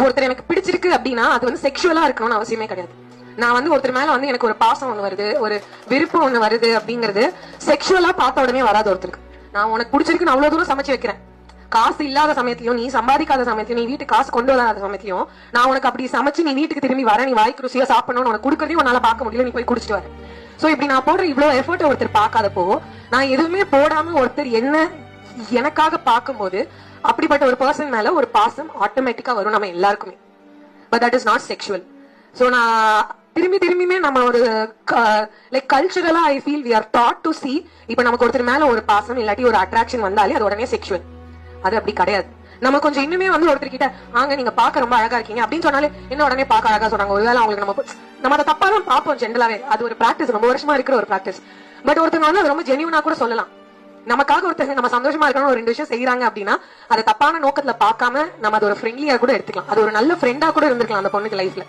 ஒருத்தர் எனக்கு பிடிச்சிருக்கு அப்படின்னா அது வந்து செக்ஷுவலா இருக்கணும்னு அவசியமே கிடையாது. நான் வந்து ஒருத்தர் மேல வந்து எனக்கு ஒரு பாசம் ஒண்ணு வருது, ஒரு விருப்பம் ஒண்ணு வருது அப்படிங்கிறது செக்ஷுவலா பார்த்த உடனே வராது. ஒருத்தருக்கு நான் உனக்கு பிடிச்சிருக்கு அவ்வளவு தூரம் சமைச்சு வைக்கிறேன், காசு இல்லாத சமயத்திலயும் நீ சம்பாதிக்காத சமயத்திலயும் நீ வீட்டுக்கு காசு கொண்டு வராத சமயத்திலயும் நான் உனக்கு அப்படி சமைச்சு நீ வீட்டுக்கு திரும்பி வர, நீ வாய்க்கு ருசியா சாப்பிடணும்னு உனக்கு கொடுக்கறதையும் உன்னால பார்க்க முடியல, நீ போய் குடிச்சிட்டு வர. சோ இப்படி நான் போடுற இவ்வளவு எஃபர்ட் ஒருத்தர் பார்க்காதப்போ, நான் எதுவுமே போடாம ஒருத்தர் என்ன எனக்காக பார்க்கும்போது அப்படிப்பட்ட ஒரு பர்சன் மேல ஒரு பாசம் ஆட்டோமேட்டிக்கா வரும் நம்ம எல்லாருக்குமே. But that is not sexual. So நான் திரும்பியுமே நம்ம ஒரு லைக் கல்ச்சரலா I feel we are taught to see, இப்ப நமக்கு ஒருத்தர் மேல ஒரு பாசம் இல்லாட்டி ஒரு அட்ராக்ஷன் வந்தாலே அது உடனே செக்ஷுவல். அது அப்படி கிடையாது. நம்ம கொஞ்சம் இன்னுமே வந்து ஒருத்தர் கிட்ட ஆங்க நீங்க பாக்க ரொம்ப அழகா இருக்கீங்க அப்படின்னு சொன்னாலே என்ன உடனே பாக்க அழகா சொன்னாங்க, ஒருவேளை அவங்களுக்கு நம்ம அதை தப்பா தான் பார்ப்போம் ஜென்ரலாவே. அது ஒரு பிராக்டிஸ், ரொம்ப வருஷமா இருக்கிற ஒரு பிராக்டிஸ். பட் ஒருத்தங்க வந்து அது ரொம்ப ஜெனியூனா கூட சொல்லலாம். நமக்காக ஒருத்தங்க நம்ம சந்தோஷமா இருக்கணும் ஒரு 2 விஷயம் செய்யறாங்க அப்படின்னா அதை தப்பான நோக்கத்துல பார்க்காம நம்ம அது ஒரு ஃப்ரெண்ட்லியா கூட எடுத்துக்கலாம், அது ஒரு நல்ல ஃப்ரெண்டா கூட இருந்திருக்கலாம் அந்த பொண்ணுக்கு லைஃப்ல.